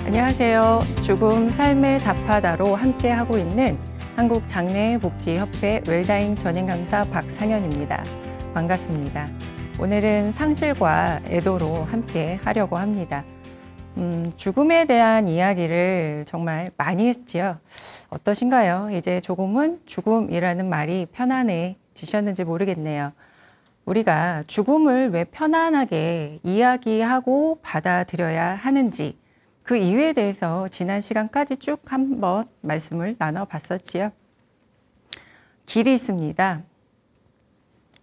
안녕하세요. 죽음 삶의 답하다로 함께하고 있는 한국장래복지협회 웰다잉 전임강사 박상현입니다. 반갑습니다. 오늘은 상실과 애도로 함께 하려고 합니다. 죽음에 대한 이야기를 정말 많이 했지요. 어떠신가요? 이제 조금은 죽음이라는 말이 편안해지셨는지 모르겠네요. 우리가 죽음을 왜 편안하게 이야기하고 받아들여야 하는지 그 이유에 대해서 지난 시간까지 쭉 한번 말씀을 나눠봤었지요. 길이 있습니다.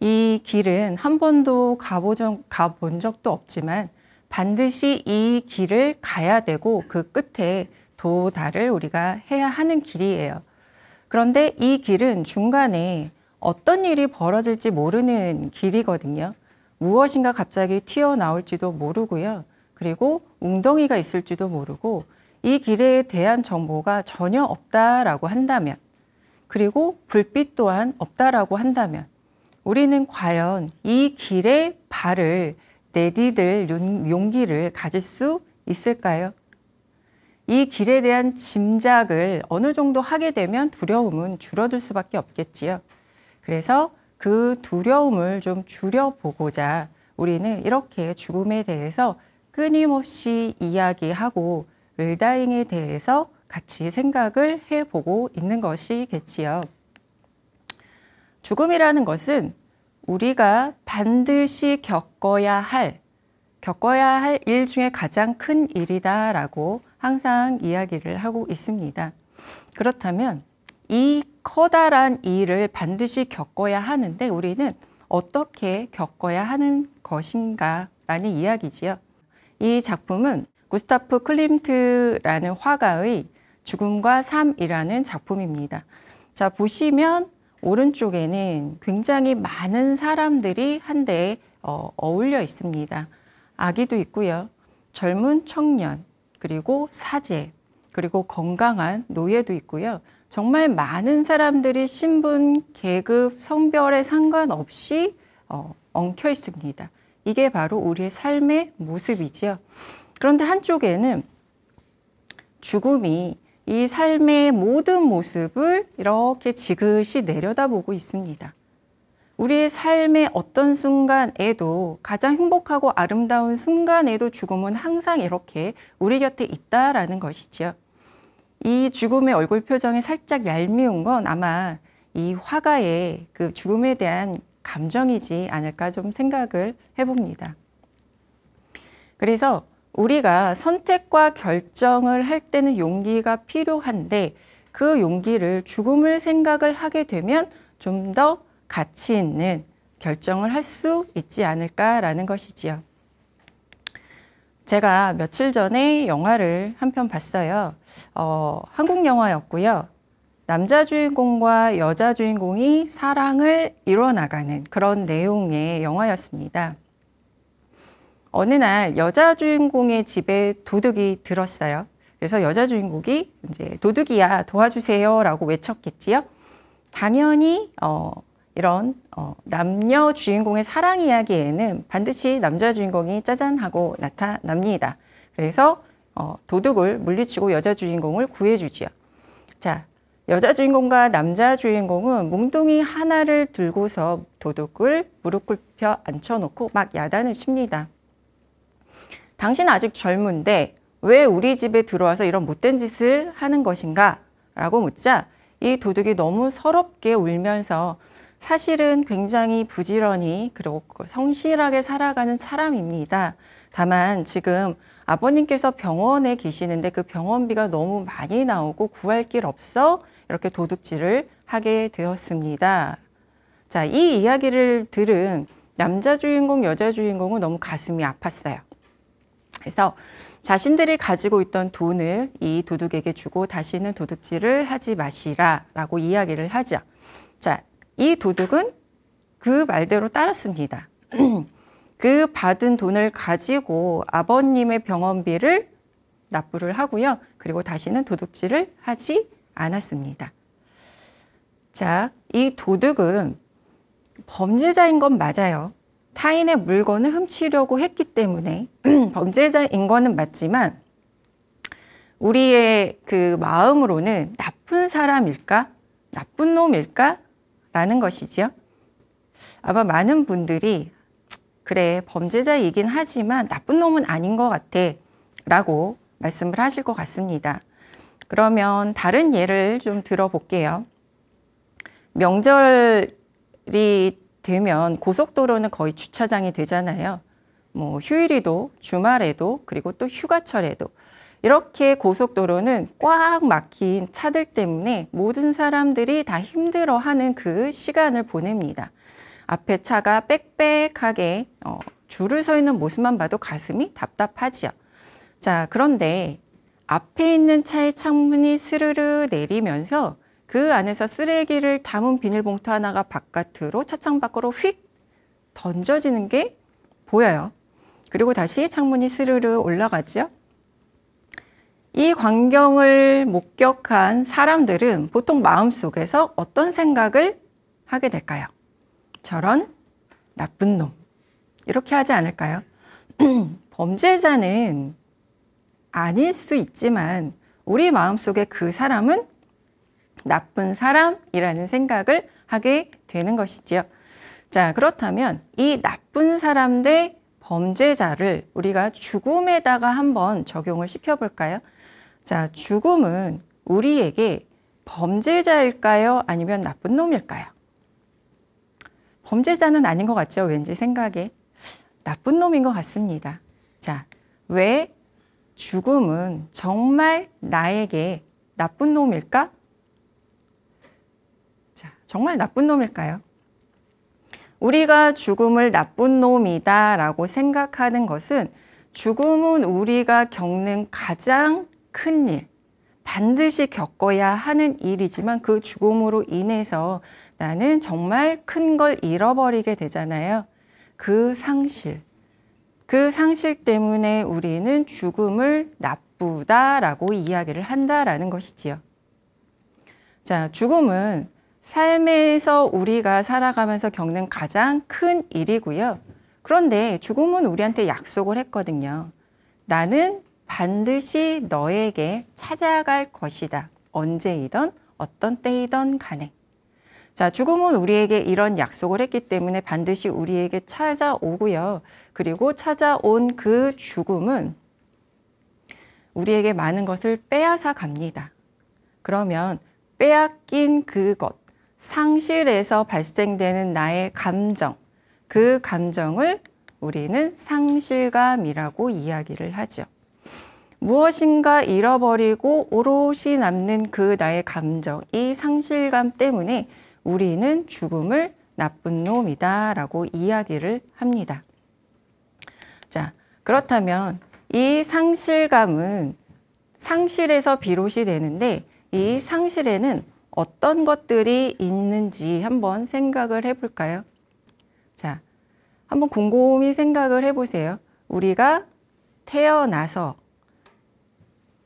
이 길은 한 번도 가본 적도 없지만 반드시 이 길을 가야 되고 그 끝에 도달을 우리가 해야 하는 길이에요. 그런데 이 길은 중간에 어떤 일이 벌어질지 모르는 길이거든요. 무엇인가 갑자기 튀어나올지도 모르고요. 그리고 웅덩이가 있을지도 모르고 이 길에 대한 정보가 전혀 없다라고 한다면, 그리고 불빛 또한 없다라고 한다면 우리는 과연 이 길에 발을 내디딜 용기를 가질 수 있을까요? 이 길에 대한 짐작을 어느 정도 하게 되면 두려움은 줄어들 수밖에 없겠지요. 그래서 그 두려움을 좀 줄여보고자 우리는 이렇게 죽음에 대해서 끊임없이 이야기하고 웰다잉에 대해서 같이 생각을 해보고 있는 것이겠지요. 죽음이라는 것은 우리가 반드시 겪어야 할 일 중에 가장 큰 일이다라고 항상 이야기를 하고 있습니다. 그렇다면 이 커다란 일을 반드시 겪어야 하는데 우리는 어떻게 겪어야 하는 것인가라는 이야기지요. 이 작품은 구스타프 클림트라는 화가의 죽음과 삶이라는 작품입니다. 자, 보시면 오른쪽에는 굉장히 많은 사람들이 한데 어울려 있습니다. 아기도 있고요. 젊은 청년, 그리고 사제, 그리고 건강한 노예도 있고요. 정말 많은 사람들이 신분, 계급, 성별에 상관없이 엉켜 있습니다. 이게 바로 우리의 삶의 모습이지요. 그런데 한쪽에는 죽음이 이 삶의 모든 모습을 이렇게 지그시 내려다보고 있습니다. 우리의 삶의 어떤 순간에도, 가장 행복하고 아름다운 순간에도 죽음은 항상 이렇게 우리 곁에 있다라는 것이죠. 이 죽음의 얼굴 표정이 살짝 얄미운 건 아마 이 화가의 그 죽음에 대한 감정이지 않을까 좀 생각을 해봅니다. 그래서 우리가 선택과 결정을 할 때는 용기가 필요한데 그 용기를 죽음을 생각을 하게 되면 좀 더 가치 있는 결정을 할 수 있지 않을까라는 것이지요. 제가 며칠 전에 영화를 한 편 봤어요. 한국 영화였고요. 남자 주인공과 여자 주인공이 사랑을 이뤄나가는 그런 내용의 영화였습니다. 어느 날 여자 주인공의 집에 도둑이 들었어요. 그래서 여자 주인공이 이제 도둑이야 도와주세요 라고 외쳤겠지요. 당연히 이런 남녀 주인공의 사랑 이야기에는 반드시 남자 주인공이 짜잔 하고 나타납니다. 그래서 도둑을 물리치고 여자 주인공을 구해주지요. 자, 여자 주인공과 남자 주인공은 몽둥이 하나를 들고서 도둑을 무릎 꿇혀 앉혀놓고 막 야단을 칩니다. 당신 아직 젊은데 왜 우리 집에 들어와서 이런 못된 짓을 하는 것인가? 라고 묻자 이 도둑이 너무 서럽게 울면서 사실은 굉장히 부지런히 그리고 성실하게 살아가는 사람입니다. 다만 지금 아버님께서 병원에 계시는데 그 병원비가 너무 많이 나오고 구할 길 없어 이렇게 도둑질을 하게 되었습니다. 자, 이 이야기를 들은 남자 주인공, 여자 주인공은 너무 가슴이 아팠어요. 그래서 자신들이 가지고 있던 돈을 이 도둑에게 주고 다시는 도둑질을 하지 마시라 라고 이야기를 하죠. 자, 이 도둑은 그 말대로 따랐습니다. 그 받은 돈을 가지고 아버님의 병원비를 납부를 하고요. 그리고 다시는 도둑질을 하지 않았습니다. 자, 이 도둑은 범죄자인 건 맞아요. 타인의 물건을 훔치려고 했기 때문에 범죄자인 거는 맞지만 우리의 그 마음으로는 나쁜 사람일까? 나쁜 놈일까? 라는 것이죠. 아마 많은 분들이 그래, 범죄자이긴 하지만 나쁜 놈은 아닌 것 같아 라고 말씀을 하실 것 같습니다. 그러면 다른 예를 좀 들어볼게요. 명절이 되면 고속도로는 거의 주차장이 되잖아요. 뭐 휴일에도, 주말에도, 그리고 또 휴가철에도 이렇게 고속도로는 꽉 막힌 차들 때문에 모든 사람들이 다 힘들어하는 그 시간을 보냅니다. 앞에 차가 빽빽하게 줄을 서 있는 모습만 봐도 가슴이 답답하지요. 자, 그런데 앞에 있는 차의 창문이 스르르 내리면서 그 안에서 쓰레기를 담은 비닐봉투 하나가 바깥으로 차창 밖으로 휙 던져지는 게 보여요. 그리고 다시 창문이 스르르 올라가죠. 이 광경을 목격한 사람들은 보통 마음속에서 어떤 생각을 하게 될까요? 저런 나쁜 놈. 이렇게 하지 않을까요? 범죄자는 아닐 수 있지만 우리 마음속에 그 사람은 나쁜 사람이라는 생각을 하게 되는 것이지요. 자, 그렇다면 이 나쁜 사람 대 범죄자를 우리가 죽음에다가 한번 적용을 시켜볼까요? 자, 죽음은 우리에게 범죄자일까요? 아니면 나쁜 놈일까요? 범죄자는 아닌 것 같죠? 왠지 생각에. 나쁜 놈인 것 같습니다. 자, 왜 죽음은 정말 나에게 나쁜 놈일까? 자, 정말 나쁜 놈일까요? 우리가 죽음을 나쁜 놈이다 라고 생각하는 것은 죽음은 우리가 겪는 가장 큰 일, 반드시 겪어야 하는 일이지만 그 죽음으로 인해서 나는 정말 큰 걸 잃어버리게 되잖아요. 그 상실 때문에 우리는 죽음을 나쁘다라고 이야기를 한다라는 것이지요. 자, 죽음은 삶에서 우리가 살아가면서 겪는 가장 큰 일이고요. 그런데 죽음은 우리한테 약속을 했거든요. 나는 반드시 너에게 찾아갈 것이다. 언제이든 어떤 때이든 간에. 자, 죽음은 우리에게 이런 약속을 했기 때문에 반드시 우리에게 찾아오고요. 그리고 찾아온 그 죽음은 우리에게 많은 것을 빼앗아 갑니다. 그러면 빼앗긴 그것, 상실에서 발생되는 나의 감정, 그 감정을 우리는 상실감이라고 이야기를 하죠. 무엇인가 잃어버리고 오롯이 남는 그 나의 감정, 이 상실감 때문에 우리는 죽음을 나쁜 놈이다라고 이야기를 합니다. 자, 그렇다면 이 상실감은 상실에서 비롯이 되는데 이 상실에는 어떤 것들이 있는지 한번 생각을 해볼까요? 자, 한번 곰곰이 생각을 해보세요. 우리가 태어나서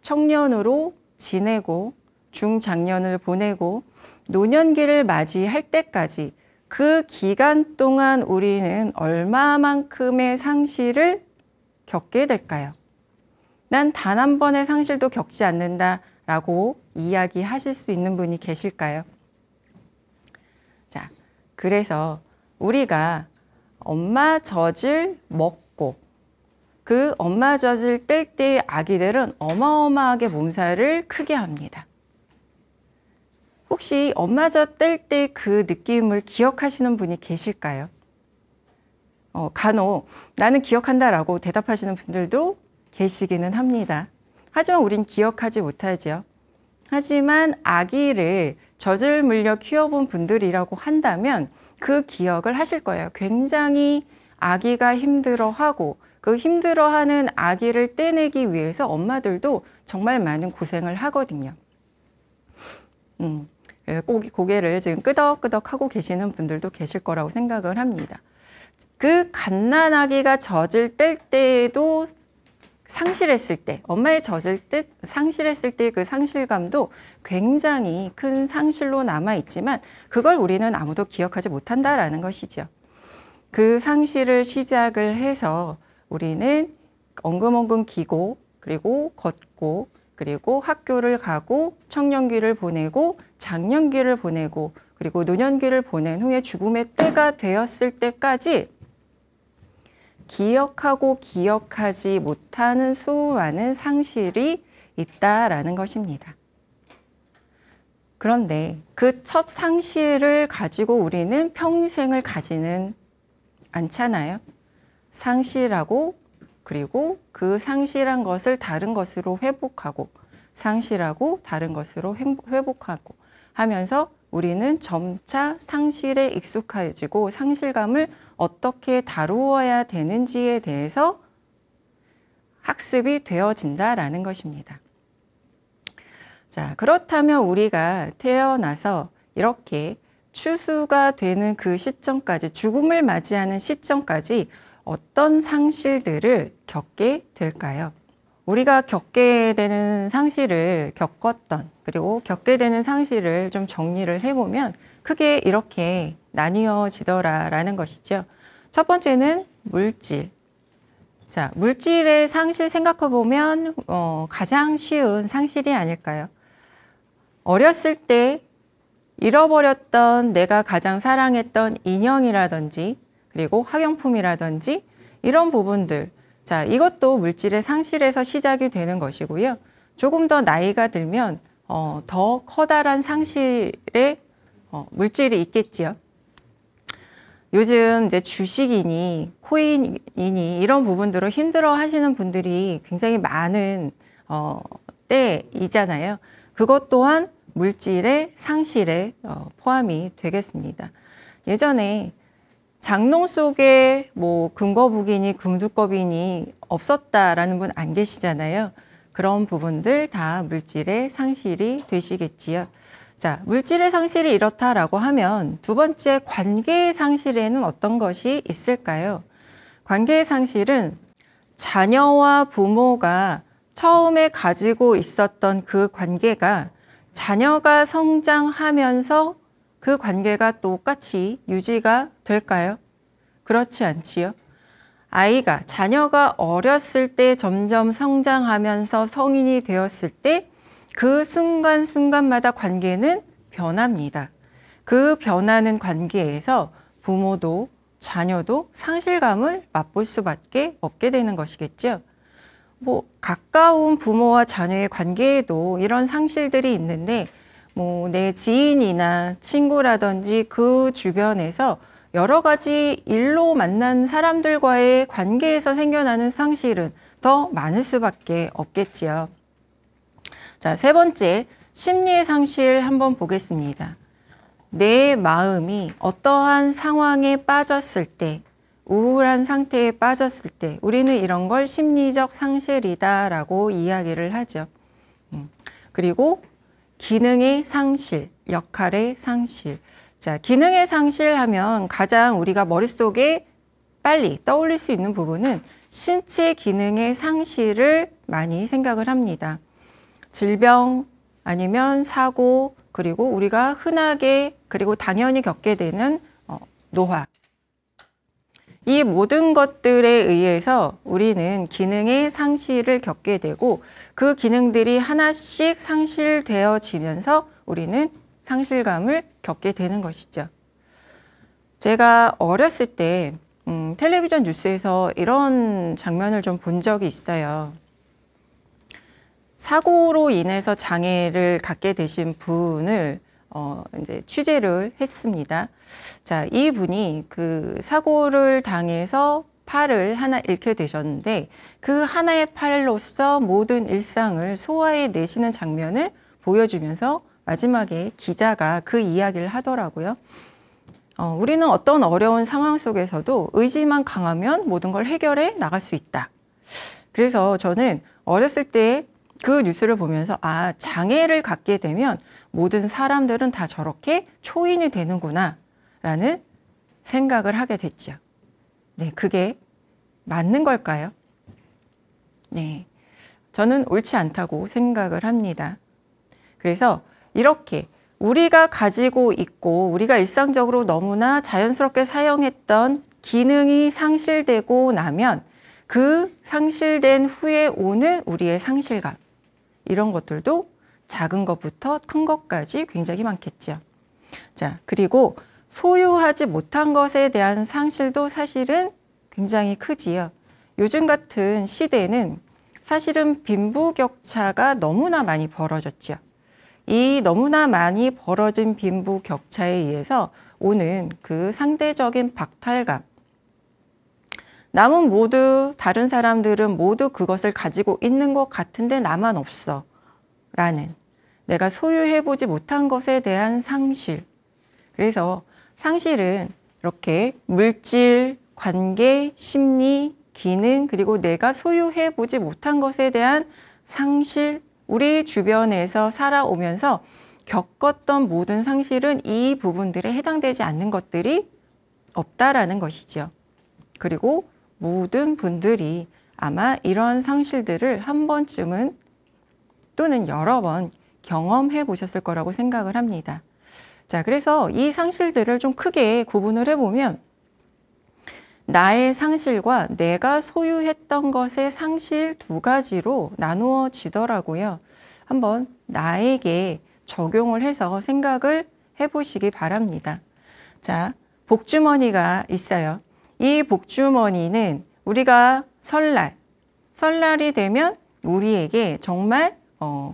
청년으로 지내고 중장년을 보내고 노년기를 맞이할 때까지 그 기간 동안 우리는 얼마만큼의 상실을 겪게 될까요? 난 단 한 번의 상실도 겪지 않는다라고 이야기하실 수 있는 분이 계실까요? 자, 그래서 우리가 엄마 젖을 먹고 그 엄마 젖을 뗄 때의 아기들은 어마어마하게 몸살을 크게 합니다. 혹시 엄마 젖 뗄 때 그 느낌을 기억하시는 분이 계실까요? 간혹 나는 기억한다라고 대답하시는 분들도 계시기는 합니다. 하지만 우린 기억하지 못하죠. 하지만 아기를 젖을 물려 키워본 분들이라고 한다면 그 기억을 하실 거예요. 굉장히 아기가 힘들어하고 그 힘들어하는 아기를 떼내기 위해서 엄마들도 정말 많은 고생을 하거든요. 고개를 지금 끄덕끄덕 하고 계시는 분들도 계실 거라고 생각을 합니다. 그 갓난아기가 젖을 뗄 때에도 상실했을 때, 엄마의 젖을 상실했을 때 그 상실감도 굉장히 큰 상실로 남아있지만 그걸 우리는 아무도 기억하지 못한다라는 것이죠. 그 상실을 시작을 해서 우리는 엉금엉금 기고 그리고 걷고 그리고 학교를 가고 청년기를 보내고 장년기를 보내고 그리고 노년기를 보낸 후에 죽음의 때가 되었을 때까지 기억하고 기억하지 못하는 수많은 상실이 있다라는 것입니다. 그런데 그 첫 상실을 가지고 우리는 평생을 가지는 않잖아요. 상실하고 그리고 그 상실한 것을 다른 것으로 회복하고 상실하고 다른 것으로 회복하고 하면서 우리는 점차 상실에 익숙해지고 상실감을 어떻게 다루어야 되는지에 대해서 학습이 되어진다라는 것입니다. 자, 그렇다면 우리가 태어나서 이렇게 추수가 되는 그 시점까지, 죽음을 맞이하는 시점까지 어떤 상실들을 겪게 될까요? 우리가 겪게 되는 상실을 겪었던, 그리고 겪게 되는 상실을 좀 정리를 해보면 크게 이렇게 나뉘어지더라라는 것이죠. 첫 번째는 물질. 자, 물질의 상실 생각해보면 가장 쉬운 상실이 아닐까요? 어렸을 때 잃어버렸던 내가 가장 사랑했던 인형이라든지 그리고 학용품이라든지 이런 부분들, 자, 이것도 물질의 상실에서 시작이 되는 것이고요. 조금 더 나이가 들면 더 커다란 상실의 물질이 있겠지요. 요즘 이제 주식이니 코인이니 이런 부분들로 힘들어 하시는 분들이 굉장히 많은 때이잖아요. 그것 또한 물질의 상실에 포함이 되겠습니다. 예전에 장롱 속에 뭐 금거북이니 금두꺼비니 없었다라는 분 안 계시잖아요. 그런 부분들 다 물질의 상실이 되시겠지요. 자, 물질의 상실이 이렇다라고 하면 두 번째 관계의 상실에는 어떤 것이 있을까요? 관계의 상실은 자녀와 부모가 처음에 가지고 있었던 그 관계가 자녀가 성장하면서 그 관계가 똑같이 유지가 될까요? 그렇지 않지요. 자녀가 어렸을 때 점점 성장하면서 성인이 되었을 때 그 순간순간마다 관계는 변합니다. 그 변하는 관계에서 부모도 자녀도 상실감을 맛볼 수밖에 없게 되는 것이겠죠. 뭐 가까운 부모와 자녀의 관계에도 이런 상실들이 있는데 뭐 내 지인이나 친구라든지 그 주변에서 여러 가지 일로 만난 사람들과의 관계에서 생겨나는 상실은 더 많을 수밖에 없겠지요. 자, 세 번째, 심리의 상실 한번 보겠습니다. 내 마음이 어떠한 상황에 빠졌을 때, 우울한 상태에 빠졌을 때 우리는 이런 걸 심리적 상실이다라고 이야기를 하죠. 그리고 기능의 상실, 역할의 상실. 자, 기능의 상실하면 가장 우리가 머릿속에 빨리 떠올릴 수 있는 부분은 신체 기능의 상실을 많이 생각을 합니다. 질병 아니면 사고, 그리고 우리가 흔하게 그리고 당연히 겪게 되는 노화. 이 모든 것들에 의해서 우리는 기능의 상실을 겪게 되고 그 기능들이 하나씩 상실되어지면서 우리는 상실감을 겪게 되는 것이죠. 제가 어렸을 때 텔레비전 뉴스에서 이런 장면을 좀 본 적이 있어요. 사고로 인해서 장애를 갖게 되신 분을 이제 취재를 했습니다. 자, 이 분이 그 사고를 당해서 팔을 하나 잃게 되셨는데 그 하나의 팔로서 모든 일상을 소화해 내시는 장면을 보여주면서 마지막에 기자가 그 이야기를 하더라고요. 우리는 어떤 어려운 상황 속에서도 의지만 강하면 모든 걸 해결해 나갈 수 있다. 그래서 저는 어렸을 때 그 뉴스를 보면서 장애를 갖게 되면 모든 사람들은 다 저렇게 초인이 되는구나 라는 생각을 하게 됐죠. 네, 그게 맞는 걸까요? 네, 저는 옳지 않다고 생각을 합니다. 그래서 이렇게 우리가 가지고 있고 우리가 일상적으로 너무나 자연스럽게 사용했던 기능이 상실되고 나면 그 상실된 후에 오는 우리의 상실감, 이런 것들도 작은 것부터 큰 것까지 굉장히 많겠죠. 자, 그리고 소유하지 못한 것에 대한 상실도 사실은 굉장히 크지요. 요즘 같은 시대는 사실은 빈부격차가 너무나 많이 벌어졌죠. 이 너무나 많이 벌어진 빈부격차에 의해서 오는 그 상대적인 박탈감. 남은 모두, 다른 사람들은 모두 그것을 가지고 있는 것 같은데 나만 없어. 라는 내가 소유해보지 못한 것에 대한 상실. 그래서 상실은 이렇게 물질, 관계, 심리, 기능, 그리고 내가 소유해보지 못한 것에 대한 상실, 우리 주변에서 살아오면서 겪었던 모든 상실은 이 부분들에 해당되지 않는 것들이 없다라는 것이죠. 그리고 모든 분들이 아마 이런 상실들을 한 번쯤은 또는 여러 번 경험해 보셨을 거라고 생각을 합니다. 자, 그래서 이 상실들을 좀 크게 구분을 해보면 나의 상실과 내가 소유했던 것의 상실 두 가지로 나누어지더라고요. 한번 나에게 적용을 해서 생각을 해보시기 바랍니다. 자, 복주머니가 있어요. 이 복주머니는 우리가 설날이 되면 우리에게 정말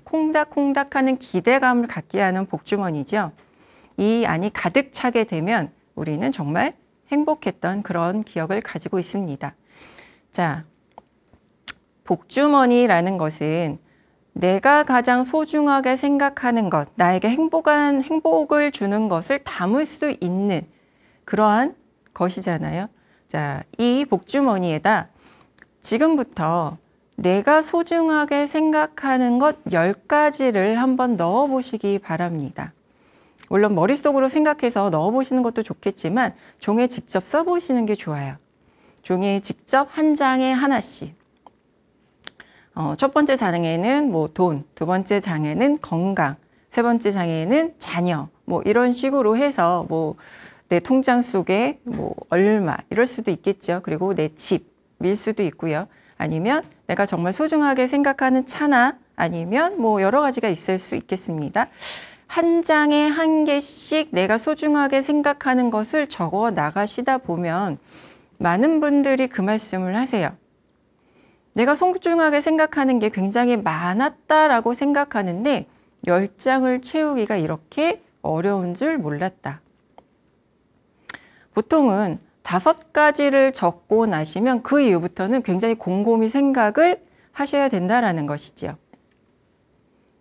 콩닥콩닥하는 기대감을 갖게 하는 복주머니죠. 이 안이 가득 차게 되면 우리는 정말 행복했던 그런 기억을 가지고 있습니다. 자, 복주머니라는 것은 내가 가장 소중하게 생각하는 것, 나에게 행복을 주는 것을 담을 수 있는 그러한 것이잖아요. 자, 이 복주머니에다 지금부터 내가 소중하게 생각하는 것 10가지를 한번 넣어 보시기 바랍니다. 물론 머릿속으로 생각해서 넣어보시는 것도 좋겠지만 종이에 직접 써보시는 게 좋아요. 종이에 직접 한 장에 하나씩. 첫 번째 장에는 뭐 돈, 두 번째 장에는 건강, 세 번째 장에는 자녀, 뭐 이런 식으로 해서 뭐 내 통장 속에 뭐 얼마 이럴 수도 있겠죠. 그리고 내 집일 수도 있고요. 아니면 내가 정말 소중하게 생각하는 차나 아니면 뭐 여러 가지가 있을 수 있겠습니다. 한 장에 한 개씩 내가 소중하게 생각하는 것을 적어 나가시다 보면 많은 분들이 그 말씀을 하세요. 내가 소중하게 생각하는 게 굉장히 많았다라고 생각하는데 10장을 채우기가 이렇게 어려운 줄 몰랐다. 보통은 5가지를 적고 나시면 그 이후부터는 굉장히 곰곰이 생각을 하셔야 된다라는 것이죠.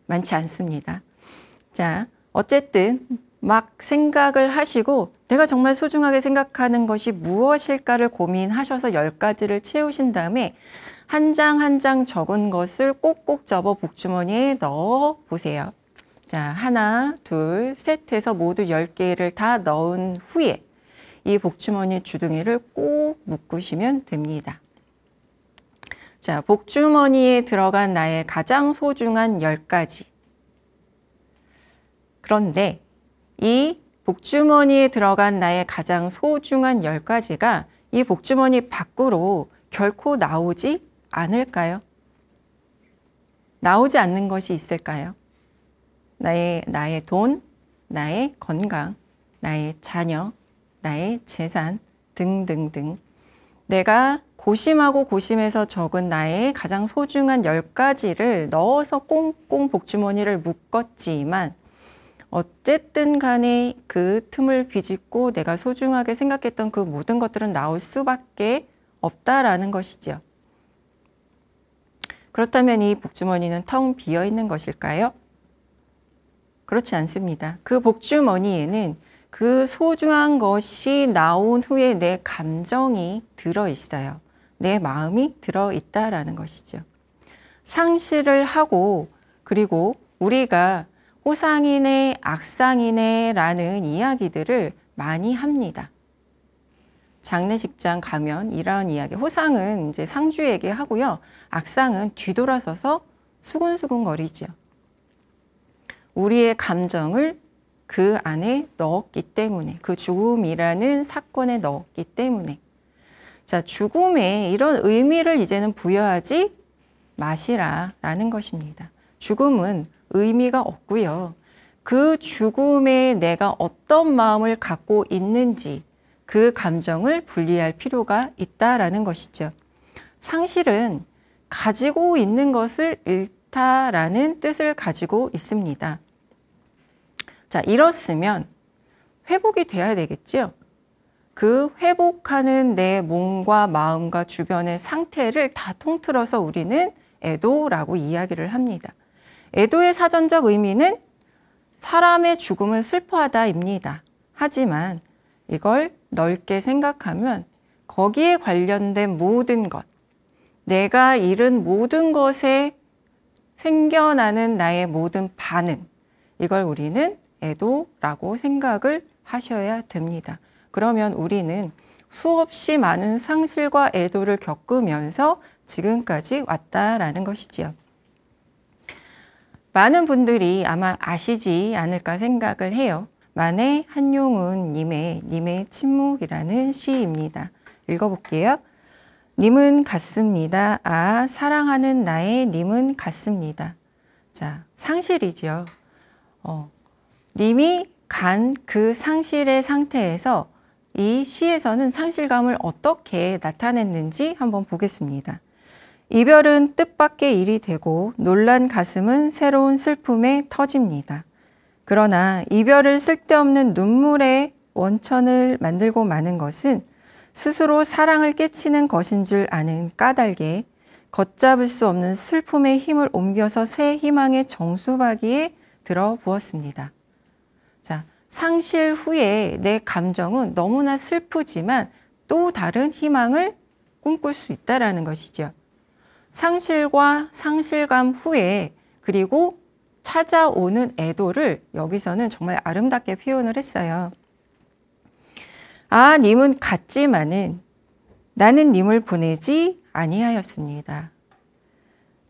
많지 않습니다. 자, 어쨌든 막 생각을 하시고 내가 정말 소중하게 생각하는 것이 무엇일까를 고민하셔서 10가지를 채우신 다음에 한 장 한 장 적은 것을 꼭꼭 접어 복주머니에 넣어 보세요. 자, 하나, 둘, 셋 해서 모두 10개를 다 넣은 후에 이 복주머니 주둥이를 꼭 묶으시면 됩니다. 자, 복주머니에 들어간 나의 가장 소중한 10가지. 그런데 이 복주머니에 들어간 나의 가장 소중한 10가지가 이 복주머니 밖으로 결코 나오지 않을까요? 나오지 않는 것이 있을까요? 나의 돈, 나의 건강, 나의 자녀, 나의 재산 등등등. 내가 고심하고 고심해서 적은 나의 가장 소중한 10가지를 넣어서 꽁꽁 복주머니를 묶었지만 어쨌든 간에 그 틈을 비집고 내가 소중하게 생각했던 그 모든 것들은 나올 수밖에 없다라는 것이죠. 그렇다면 이 복주머니는 텅 비어 있는 것일까요? 그렇지 않습니다. 그 복주머니에는 그 소중한 것이 나온 후에 내 감정이 들어있어요. 내 마음이 들어있다라는 것이죠. 상실을 하고 그리고 우리가 호상이네 악상이네 라는 이야기들을 많이 합니다. 장례식장 가면 이런 이야기, 호상은 이제 상주에게 하고요. 악상은 뒤돌아서서 수근수근 거리죠. 우리의 감정을 그 안에 넣었기 때문에, 그 죽음이라는 사건에 넣었기 때문에. 자, 죽음에 이런 의미를 이제는 부여하지 마시라라는 것입니다. 죽음은 의미가 없고요. 그 죽음에 내가 어떤 마음을 갖고 있는지 그 감정을 분리할 필요가 있다라는 것이죠. 상실은 가지고 있는 것을 잃다라는 뜻을 가지고 있습니다. 자, 이렇으면 회복이 돼야 되겠죠? 그 회복하는 내 몸과 마음과 주변의 상태를 다 통틀어서 우리는 애도라고 이야기를 합니다. 애도의 사전적 의미는 사람의 죽음을 슬퍼하다입니다. 하지만 이걸 넓게 생각하면 거기에 관련된 모든 것, 내가 잃은 모든 것에 생겨나는 나의 모든 반응, 이걸 우리는 애도라고 생각을 하셔야 됩니다. 그러면 우리는 수없이 많은 상실과 애도를 겪으면서 지금까지 왔다라는 것이지요. 많은 분들이 아마 아시지 않을까 생각을 해요. 만해 한용운 님의 침묵이라는 시입니다. 읽어볼게요. 님은 같습니다. 아, 사랑하는 나의 님은 같습니다. 자, 상실이죠. 님이 간 그 상실의 상태에서 이 시에서는 상실감을 어떻게 나타냈는지 한번 보겠습니다. 이별은 뜻밖의 일이 되고 놀란 가슴은 새로운 슬픔에 터집니다. 그러나 이별을 쓸데없는 눈물의 원천을 만들고 마는 것은 스스로 사랑을 깨치는 것인 줄 아는 까닭에 걷잡을 수 없는 슬픔의 힘을 옮겨서 새 희망의 정수박이에 들어부었습니다. 자, 상실 후에 내 감정은 너무나 슬프지만 또 다른 희망을 꿈꿀 수 있다는 것이죠. 상실과 상실감 후에 그리고 찾아오는 애도를 여기서는 정말 아름답게 표현을 했어요. 아, 님은 같지만은 나는 님을 보내지 아니하였습니다.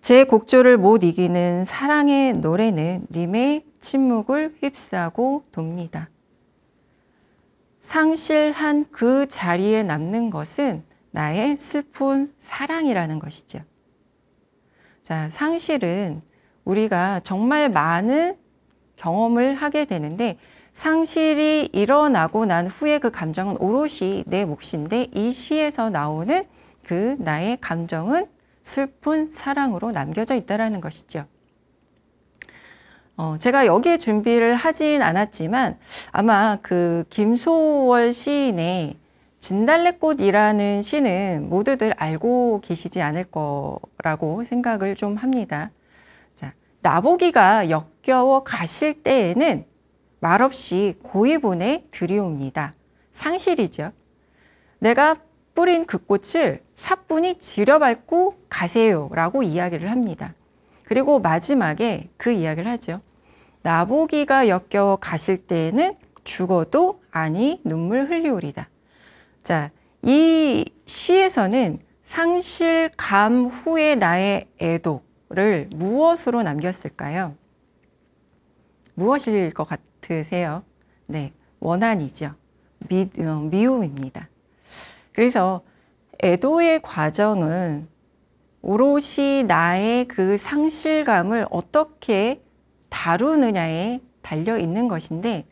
제 곡조를 못 이기는 사랑의 노래는 님의 침묵을 휩싸고 돕니다. 상실한 그 자리에 남는 것은 나의 슬픈 사랑이라는 것이죠. 자, 상실은 우리가 정말 많은 경험을 하게 되는데 상실이 일어나고 난 후에 그 감정은 오롯이 내 몫인데 이 시에서 나오는 그 나의 감정은 슬픈 사랑으로 남겨져 있다는 것이죠. 제가 여기에 준비를 하진 않았지만 아마 그 김소월 시인의 진달래꽃이라는 시는 모두들 알고 계시지 않을 거라고 생각을 좀 합니다. 자, 나보기가 역겨워 가실 때에는 말없이 고이본에 들이옵니다. 상실이죠. 내가 뿌린 그 꽃을 사뿐히 지려밟고 가세요 라고 이야기를 합니다. 그리고 마지막에 그 이야기를 하죠. 나보기가 역겨워 가실 때에는 죽어도 아니 눈물 흘리오리다. 자, 이 시에서는 상실감 후에 나의 애도를 무엇으로 남겼을까요? 무엇일 것 같으세요? 네, 원한이죠. 미움입니다. 그래서 애도의 과정은 오롯이 나의 그 상실감을 어떻게 다루느냐에 달려 있는 것인데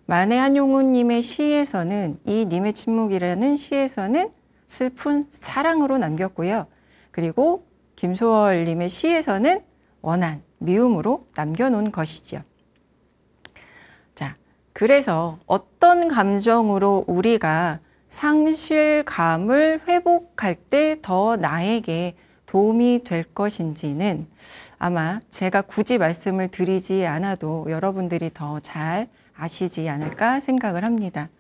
만해 한용운님의 시에서는 이 님의 침묵이라는 시에서는 슬픈 사랑으로 남겼고요. 그리고 김소월님의 시에서는 원한, 미움으로 남겨놓은 것이죠. 자, 그래서 어떤 감정으로 우리가 상실감을 회복할 때 더 나에게 도움이 될 것인지는 아마 제가 굳이 말씀을 드리지 않아도 여러분들이 더 잘 아시지 않을까 생각을 합니다.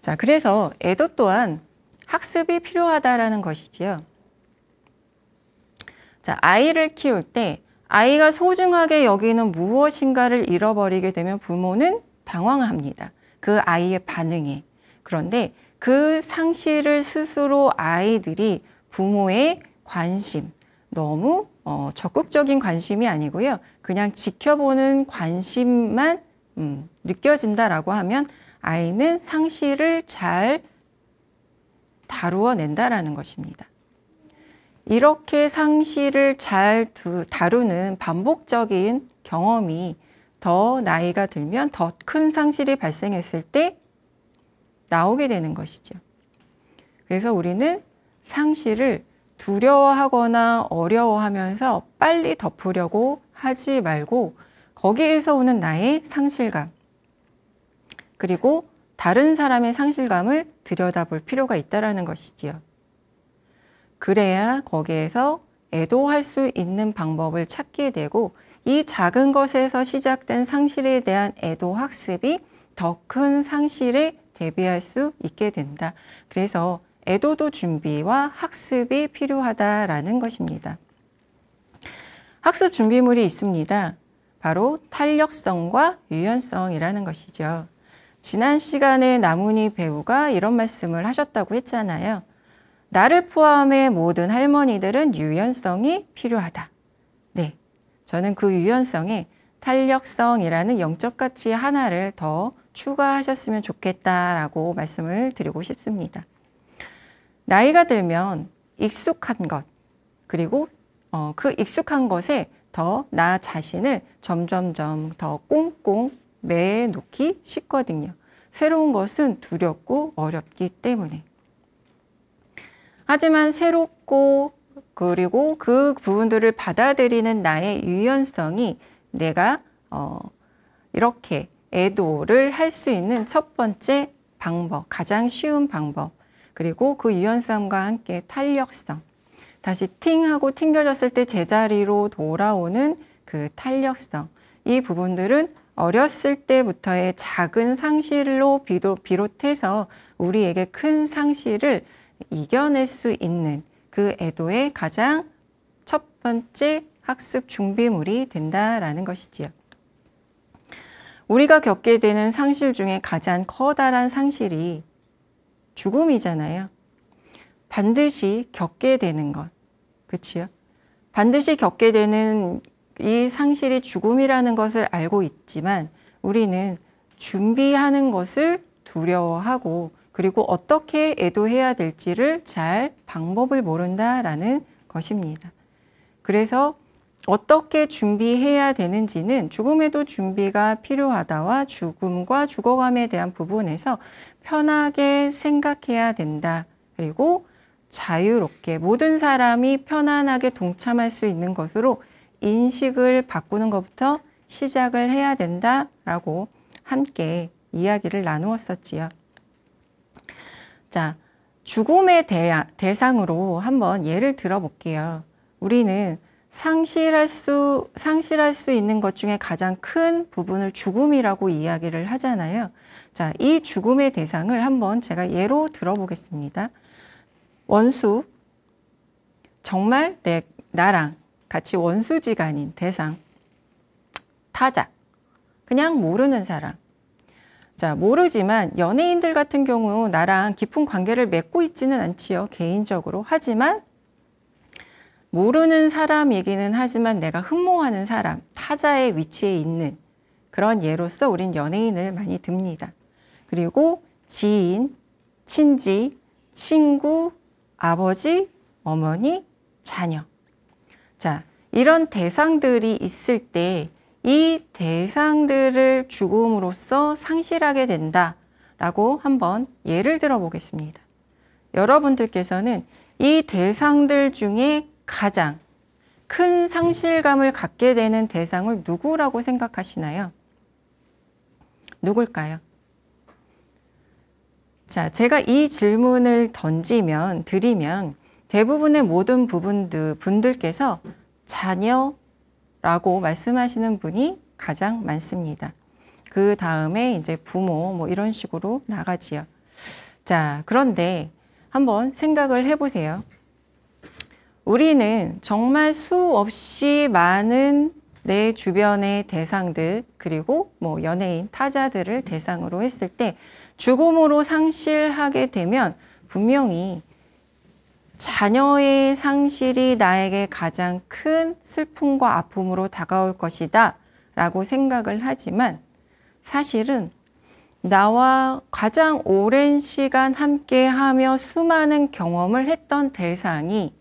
자, 그래서 애도 또한 학습이 필요하다라는 것이지요. 자, 아이를 키울 때 아이가 소중하게 여기는 무엇인가를 잃어버리게 되면 부모는 당황합니다. 그 아이의 반응에. 그런데 그 상실을 스스로 아이들이 부모의 관심, 너무 적극적인 관심이 아니고요. 그냥 지켜보는 관심만 느껴진다라고 하면 아이는 상실을 잘 다루어낸다라는 것입니다. 이렇게 상실을 잘 다루는 반복적인 경험이 더 나이가 들면 더 큰 상실이 발생했을 때 나오게 되는 것이죠. 그래서 우리는 상실을 두려워하거나 어려워하면서 빨리 덮으려고 하지 말고 거기에서 오는 나의 상실감, 그리고 다른 사람의 상실감을 들여다볼 필요가 있다는 것이지요. 그래야 거기에서 애도할 수 있는 방법을 찾게 되고 이 작은 것에서 시작된 상실에 대한 애도 학습이 더 큰 상실에 대비할 수 있게 된다. 그래서 애도도 준비와 학습이 필요하다라는 것입니다. 학습 준비물이 있습니다. 바로 탄력성과 유연성이라는 것이죠. 지난 시간에 나문희 배우가 이런 말씀을 하셨다고 했잖아요. 나를 포함해 모든 할머니들은 유연성이 필요하다. 네, 저는 그 유연성에 탄력성이라는 영적 가치 하나를 더 추가하셨으면 좋겠다라고 말씀을 드리고 싶습니다. 나이가 들면 익숙한 것, 그리고 그 익숙한 것에 더 나 자신을 점점점 더 꽁꽁 매놓기 쉽거든요. 새로운 것은 두렵고 어렵기 때문에. 하지만 새롭고 그리고 그 부분들을 받아들이는 나의 유연성이 내가 이렇게 애도를 할 수 있는 첫 번째 방법, 가장 쉬운 방법, 그리고 그 유연성과 함께 탄력성, 다시 팅 하고 튕겨졌을 때 제자리로 돌아오는 그 탄력성, 이 부분들은 어렸을 때부터의 작은 상실로 비롯해서 우리에게 큰 상실을 이겨낼 수 있는 그 애도의 가장 첫 번째 학습 준비물이 된다라는 것이지요. 우리가 겪게 되는 상실 중에 가장 커다란 상실이 죽음이잖아요. 반드시 겪게 되는 것. 그치요? 반드시 겪게 되는 이 상실이 죽음이라는 것을 알고 있지만 우리는 준비하는 것을 두려워하고 그리고 어떻게 애도해야 될지를 잘 방법을 모른다라는 것입니다. 그래서 어떻게 준비해야 되는지는 죽음에도 준비가 필요하다와 죽음과 죽어감에 대한 부분에서 편하게 생각해야 된다. 그리고 자유롭게 모든 사람이 편안하게 동참할 수 있는 것으로 인식을 바꾸는 것부터 시작을 해야 된다라고 함께 이야기를 나누었었지요. 자, 죽음의 대상으로 한번 예를 들어볼게요. 우리는 상실할 수 있는 것 중에 가장 큰 부분을 죽음이라고 이야기를 하잖아요. 자, 이 죽음의 대상을 한번 제가 예로 들어보겠습니다. 원수, 정말 나랑 같이 원수지간인 대상, 타자, 그냥 모르는 사람. 자, 모르지만 연예인들 같은 경우 나랑 깊은 관계를 맺고 있지는 않지요, 개인적으로. 하지만 모르는 사람이기는 하지만 내가 흠모하는 사람, 타자의 위치에 있는 그런 예로서 우린 연예인을 많이 듭니다. 그리고 지인, 친지, 친구, 아버지, 어머니, 자녀. 자, 이런 대상들이 있을 때 이 대상들을 죽음으로써 상실하게 된다라고 한번 예를 들어 보겠습니다. 여러분들께서는 이 대상들 중에 가장 큰 상실감을 갖게 되는 대상을 누구라고 생각하시나요? 누굴까요? 자, 제가 이 질문을 드리면 대부분의 모든 분들께서 자녀라고 말씀하시는 분이 가장 많습니다. 그 다음에 이제 부모 뭐 이런 식으로 나가지요. 자, 그런데 한번 생각을 해보세요. 우리는 정말 수없이 많은 내 주변의 대상들 그리고 뭐 연예인, 타자들을 대상으로 했을 때 죽음으로 상실하게 되면 분명히 자녀의 상실이 나에게 가장 큰 슬픔과 아픔으로 다가올 것이다 라고 생각을 하지만 사실은 나와 가장 오랜 시간 함께하며 수많은 경험을 했던 대상이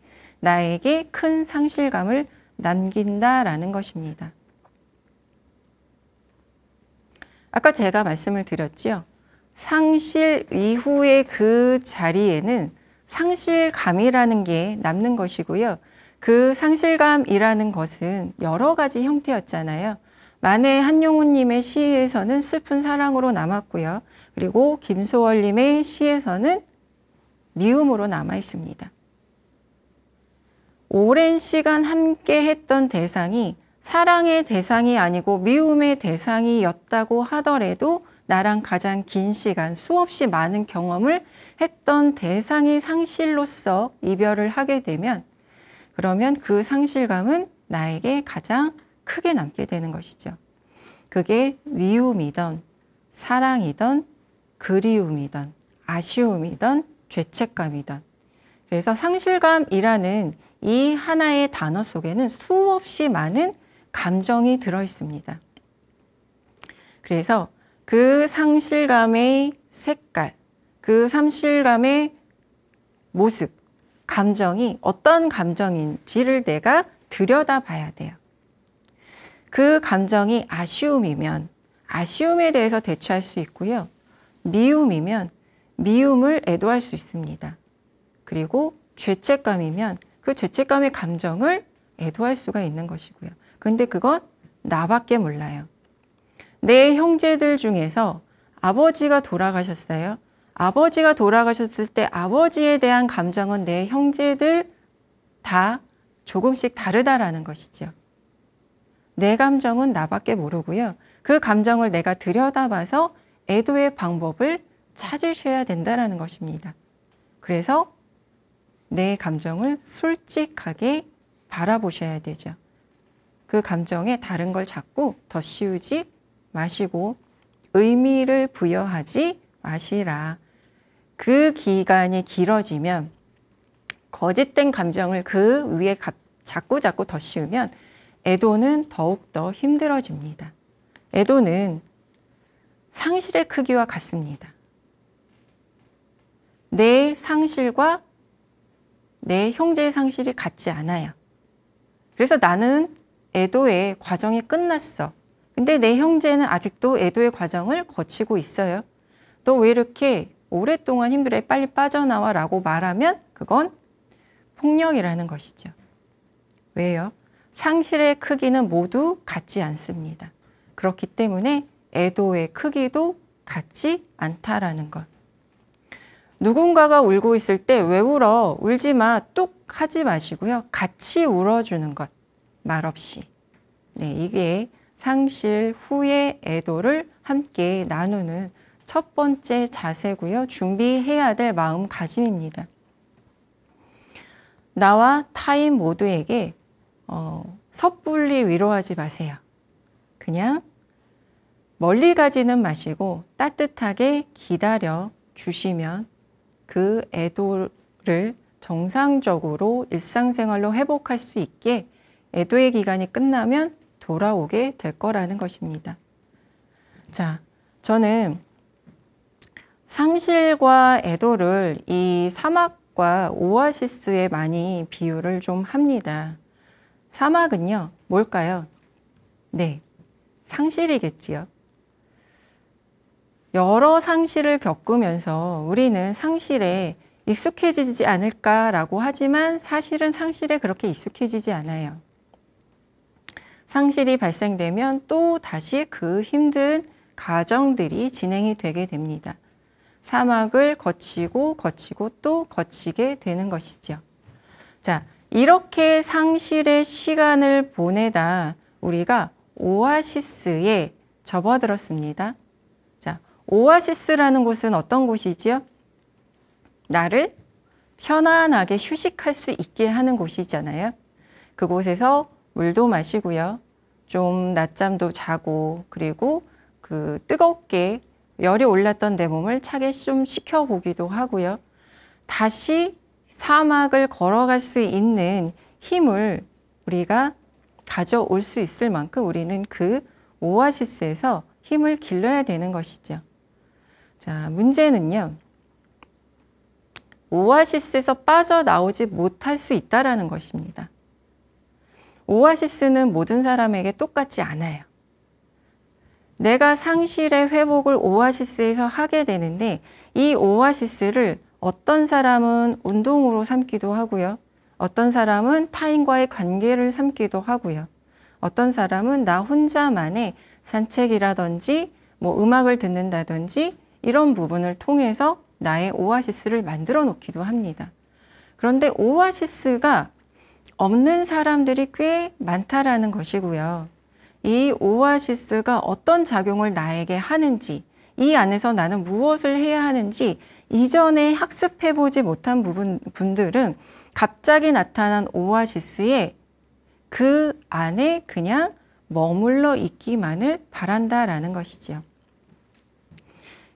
나에게 큰 상실감을 남긴다라는 것입니다. 아까 제가 말씀을 드렸죠. 상실 이후의 그 자리에는 상실감이라는 게 남는 것이고요. 그 상실감이라는 것은 여러 가지 형태였잖아요. 만해 한용운님의 시에서는 슬픈 사랑으로 남았고요. 그리고 김소월님의 시에서는 미움으로 남아 있습니다. 오랜 시간 함께 했던 대상이 사랑의 대상이 아니고 미움의 대상이었다고 하더라도 나랑 가장 긴 시간 수없이 많은 경험을 했던 대상이 상실로서 이별을 하게 되면 그러면 그 상실감은 나에게 가장 크게 남게 되는 것이죠. 그게 미움이든 사랑이든 그리움이든 아쉬움이든 죄책감이든 그래서 상실감이라는 이 하나의 단어 속에는 수없이 많은 감정이 들어 있습니다. 그래서 그 상실감의 색깔, 그 상실감의 모습, 감정이 어떤 감정인지를 내가 들여다봐야 돼요. 그 감정이 아쉬움이면 아쉬움에 대해서 대처할 수 있고요. 미움이면 미움을 애도할 수 있습니다. 그리고 죄책감이면 그 죄책감의 감정을 애도할 수가 있는 것이고요. 근데 그건 나밖에 몰라요. 내 형제들 중에서 아버지가 돌아가셨어요. 아버지가 돌아가셨을 때 아버지에 대한 감정은 내 형제들 다 조금씩 다르다라는 것이죠. 내 감정은 나밖에 모르고요. 그 감정을 내가 들여다봐서 애도의 방법을 찾으셔야 된다는 것입니다. 그래서 내 감정을 솔직하게 바라보셔야 되죠. 그 감정에 다른 걸 자꾸 덧씌우지 마시고 의미를 부여하지 마시라. 그 기간이 길어지면 거짓된 감정을 그 위에 자꾸 덧씌우면 애도는 더욱더 힘들어집니다. 애도는 상실의 크기와 같습니다. 내 상실과 내 형제의 상실이 같지 않아요. 그래서 나는 애도의 과정이 끝났어. 근데 내 형제는 아직도 애도의 과정을 거치고 있어요. 너 왜 이렇게 오랫동안 힘들어? 빨리 빠져나와 라고 말하면 그건 폭력이라는 것이죠. 왜요? 상실의 크기는 모두 같지 않습니다. 그렇기 때문에 애도의 크기도 같지 않다라는 것. 누군가가 울고 있을 때 왜 울어? 울지 마. 뚝 하지 마시고요. 같이 울어주는 것. 말없이. 네, 이게 상실 후의 애도를 함께 나누는 첫 번째 자세고요. 준비해야 될 마음가짐입니다. 나와 타인 모두에게 섣불리 위로하지 마세요. 그냥 멀리 가지는 마시고 따뜻하게 기다려 주시면 그 애도를 정상적으로 일상생활로 회복할 수 있게 애도의 기간이 끝나면 돌아오게 될 거라는 것입니다. 자, 저는 상실과 애도를 이 사막과 오아시스에 많이 비유를 좀 합니다. 사막은요, 뭘까요? 네, 상실이겠지요. 여러 상실을 겪으면서 우리는 상실에 익숙해지지 않을까라고 하지만 사실은 상실에 그렇게 익숙해지지 않아요. 상실이 발생되면 또 다시 그 힘든 과정들이 진행이 되게 됩니다. 사막을 거치고 또 거치게 되는 것이죠. 자, 이렇게 상실의 시간을 보내다 우리가 오아시스에 접어들었습니다. 자, 오아시스라는 곳은 어떤 곳이지요? 나를 편안하게 휴식할 수 있게 하는 곳이잖아요. 그곳에서 물도 마시고요. 좀 낮잠도 자고 그리고 그 뜨겁게 열이 올랐던 내 몸을 차게 좀 식혀보기도 하고요. 다시 사막을 걸어갈 수 있는 힘을 우리가 가져올 수 있을 만큼 우리는 그 오아시스에서 힘을 길러야 되는 것이죠. 자, 문제는요. 오아시스에서 빠져나오지 못할 수 있다라는 것입니다. 오아시스는 모든 사람에게 똑같지 않아요. 내가 상실의 회복을 오아시스에서 하게 되는데 이 오아시스를 어떤 사람은 운동으로 삼기도 하고요. 어떤 사람은 타인과의 관계를 삼기도 하고요. 어떤 사람은 나 혼자만의 산책이라든지 뭐 음악을 듣는다든지 이런 부분을 통해서 나의 오아시스를 만들어 놓기도 합니다. 그런데 오아시스가 없는 사람들이 꽤 많다라는 것이고요. 이 오아시스가 어떤 작용을 나에게 하는지, 이 안에서 나는 무엇을 해야 하는지 이전에 학습해보지 못한 분들은 갑자기 나타난 오아시스에 그 안에 그냥 머물러 있기만을 바란다라는 것이죠.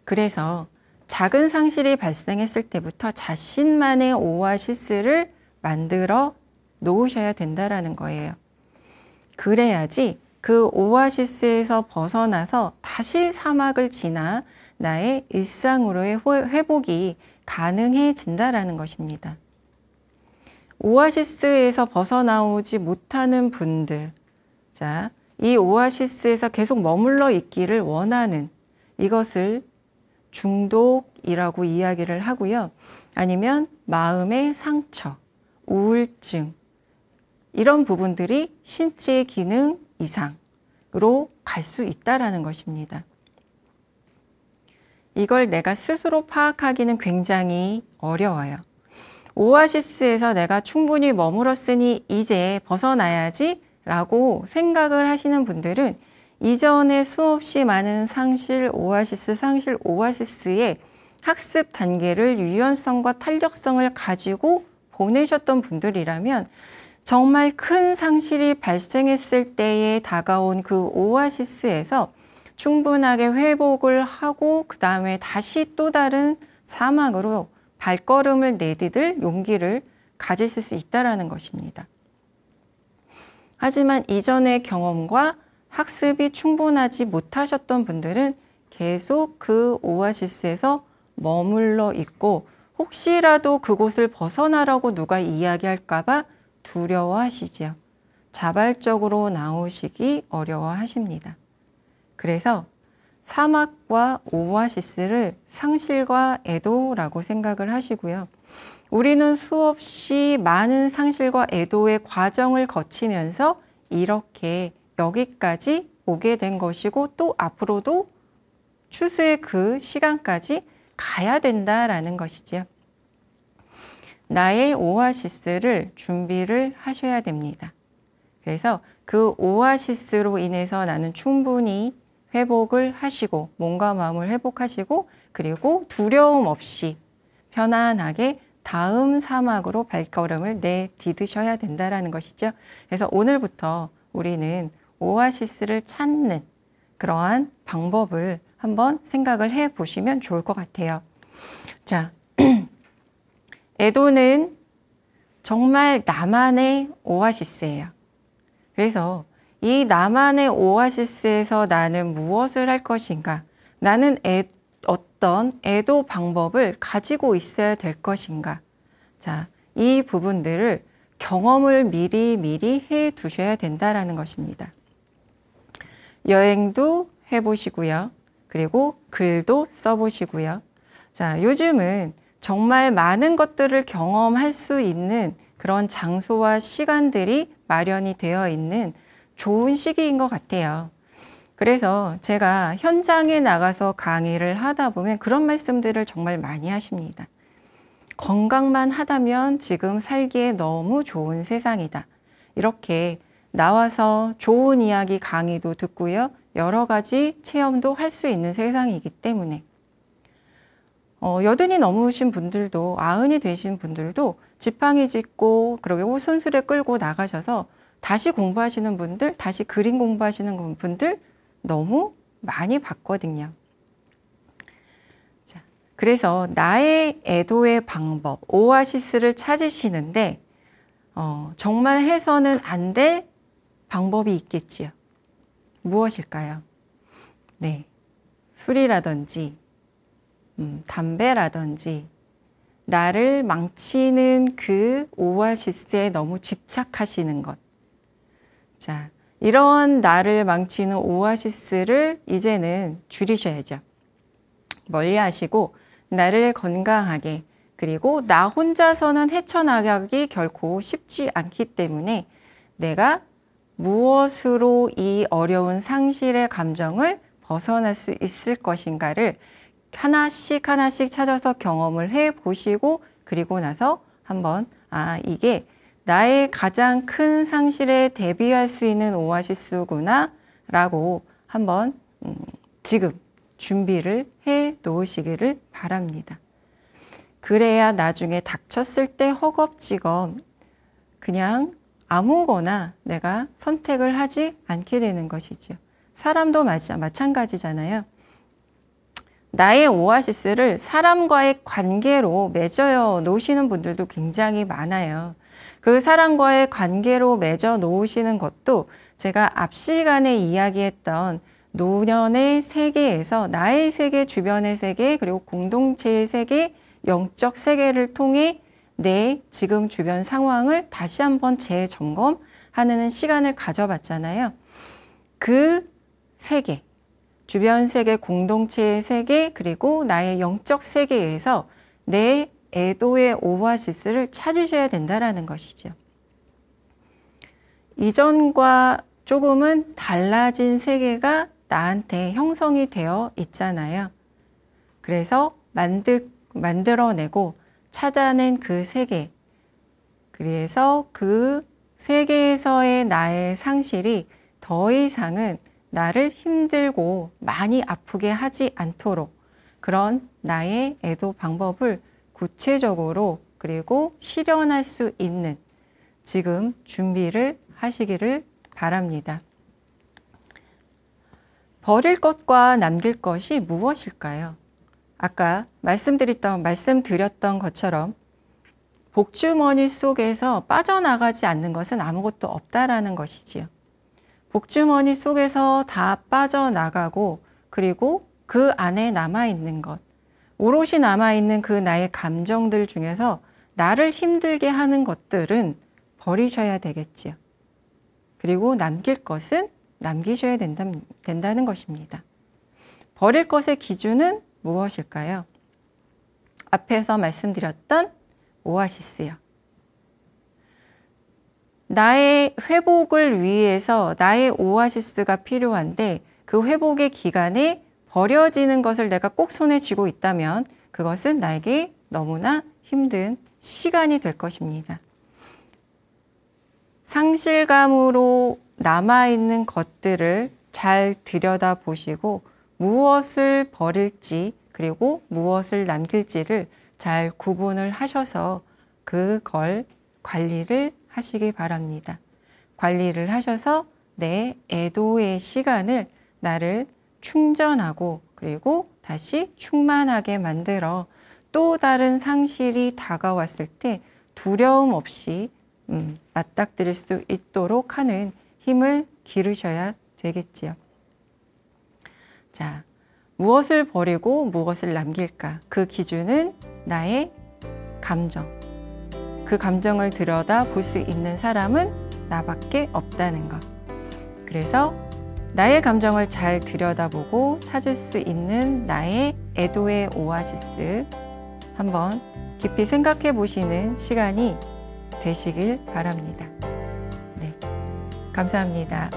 그래서 작은 상실이 발생했을 때부터 자신만의 오아시스를 만들어 놓으셔야 된다라는 거예요. 그래야지 그 오아시스에서 벗어나서 다시 사막을 지나 나의 일상으로의 회복이 가능해진다라는 것입니다. 오아시스에서 벗어나오지 못하는 분들, 자, 이 오아시스에서 계속 머물러 있기를 원하는 이것을 중독이라고 이야기를 하고요. 아니면 마음의 상처, 우울증, 이런 부분들이 신체 기능 이상으로 갈 수 있다라는 것입니다. 이걸 내가 스스로 파악하기는 굉장히 어려워요. 오아시스에서 내가 충분히 머물렀으니 이제 벗어나야지 라고 생각을 하시는 분들은 이전에 수없이 많은 상실 오아시스의 학습 단계를 유연성과 탄력성을 가지고 보내셨던 분들이라면 정말 큰 상실이 발생했을 때에 다가온 그 오아시스에서 충분하게 회복을 하고 그 다음에 다시 또 다른 사막으로 발걸음을 내디딜 용기를 가지실 수 있다는 것입니다. 하지만 이전의 경험과 학습이 충분하지 못하셨던 분들은 계속 그 오아시스에서 머물러 있고 혹시라도 그곳을 벗어나라고 누가 이야기할까 봐 두려워하시지요. 자발적으로 나오시기 어려워하십니다. 그래서 사막과 오아시스를 상실과 애도라고 생각을 하시고요. 우리는 수없이 많은 상실과 애도의 과정을 거치면서 이렇게 여기까지 오게 된 것이고 또 앞으로도 추수의 그 시간까지 가야 된다라는 것이죠. 나의 오아시스를 준비를 하셔야 됩니다. 그래서 그 오아시스로 인해서 나는 충분히 회복을 하시고 몸과 마음을 회복하시고 그리고 두려움 없이 편안하게 다음 사막으로 발걸음을 내디디셔야 된다는 것이죠. 그래서 오늘부터 우리는 오아시스를 찾는 그러한 방법을 한번 생각을 해 보시면 좋을 것 같아요. 자, 애도는 정말 나만의 오아시스예요. 그래서 이 나만의 오아시스에서 나는 무엇을 할 것인가? 나는 어떤 애도 방법을 가지고 있어야 될 것인가? 자, 이 부분들을 경험을 미리 해 두셔야 된다라는 것입니다. 여행도 해보시고요. 그리고 글도 써보시고요. 자, 요즘은 정말 많은 것들을 경험할 수 있는 그런 장소와 시간들이 마련이 되어 있는 좋은 시기인 것 같아요. 그래서 제가 현장에 나가서 강의를 하다 보면 그런 말씀들을 정말 많이 하십니다. 건강만 하다면 지금 살기에 너무 좋은 세상이다. 이렇게 나와서 좋은 이야기 강의도 듣고요. 여러 가지 체험도 할 수 있는 세상이기 때문에 여든이 넘으신 분들도 아흔이 되신 분들도 지팡이 짚고 그리고 손수레 끌고 나가셔서 다시 공부하시는 분들, 다시 그림 공부하시는 분들 너무 많이 봤거든요. 자, 그래서 나의 애도의 방법, 오아시스를 찾으시는데 정말 해서는 안 될 방법이 있겠지요. 무엇일까요? 네, 술이라든지 담배라든지 나를 망치는 그 오아시스에 너무 집착하시는 것. 자, 이런 나를 망치는 오아시스를 이제는 줄이셔야죠. 멀리 하시고 나를 건강하게, 그리고 나 혼자서는 헤쳐나가기 결코 쉽지 않기 때문에 내가 무엇으로 이 어려운 상실의 감정을 벗어날 수 있을 것인가를 하나씩 하나씩 찾아서 경험을 해 보시고, 그리고 나서 한번 이게 나의 가장 큰 상실에 대비할 수 있는 오아시스구나 라고 한번 지금 준비를 해 놓으시기를 바랍니다. 그래야 나중에 닥쳤을 때 허겁지겁 그냥 아무거나 내가 선택을 하지 않게 되는 것이죠. 사람도 마찬가지잖아요. 나의 오아시스를 사람과의 관계로 맺어 놓으시는 분들도 굉장히 많아요. 그 사람과의 관계로 맺어 놓으시는 것도 제가 앞 시간에 이야기했던 노년의 세계에서 나의 세계, 주변의 세계, 그리고 공동체의 세계, 영적 세계를 통해 내 지금 주변 상황을 다시 한번 재점검하는 시간을 가져봤잖아요. 그 세계, 주변 세계, 공동체의 세계, 그리고 나의 영적 세계에서 내 애도의 오아시스를 찾으셔야 된다는 것이죠. 이전과 조금은 달라진 세계가 나한테 형성이 되어 있잖아요. 그래서 만들어내고 찾아낸 그 세계, 그래서 그 세계에서의 나의 상실이 더 이상은 나를 힘들고 많이 아프게 하지 않도록 그런 나의 애도 방법을 구체적으로 그리고 실현할 수 있는 지금 준비를 하시기를 바랍니다. 버릴 것과 남길 것이 무엇일까요? 아까 말씀드렸던 것처럼 복주머니 속에서 빠져나가지 않는 것은 아무것도 없다라는 것이지요. 복주머니 속에서 다 빠져나가고, 그리고 그 안에 남아있는 것, 오롯이 남아있는 그 나의 감정들 중에서 나를 힘들게 하는 것들은 버리셔야 되겠지요. 그리고 남길 것은 남기셔야 된다는 것입니다. 버릴 것의 기준은 무엇일까요? 앞에서 말씀드렸던 오아시스요. 나의 회복을 위해서 나의 오아시스가 필요한데 그 회복의 기간에 버려지는 것을 내가 꼭 손에 쥐고 있다면 그것은 나에게 너무나 힘든 시간이 될 것입니다. 상실감으로 남아있는 것들을 잘 들여다보시고 무엇을 버릴지 그리고 무엇을 남길지를 잘 구분을 하셔서 그걸 관리를 하시기 바랍니다. 관리를 하셔서 내 애도의 시간을 나를 충전하고 그리고 다시 충만하게 만들어 또 다른 상실이 다가왔을 때 두려움 없이 맞닥뜨릴 수 있도록 하는 힘을 기르셔야 되겠지요. 자, 무엇을 버리고 무엇을 남길까? 그 기준은 나의 감정. 그 감정을 들여다 볼 수 있는 사람은 나밖에 없다는 것. 그래서 나의 감정을 잘 들여다보고 찾을 수 있는 나의 애도의 오아시스 한번 깊이 생각해 보시는 시간이 되시길 바랍니다. 네, 감사합니다.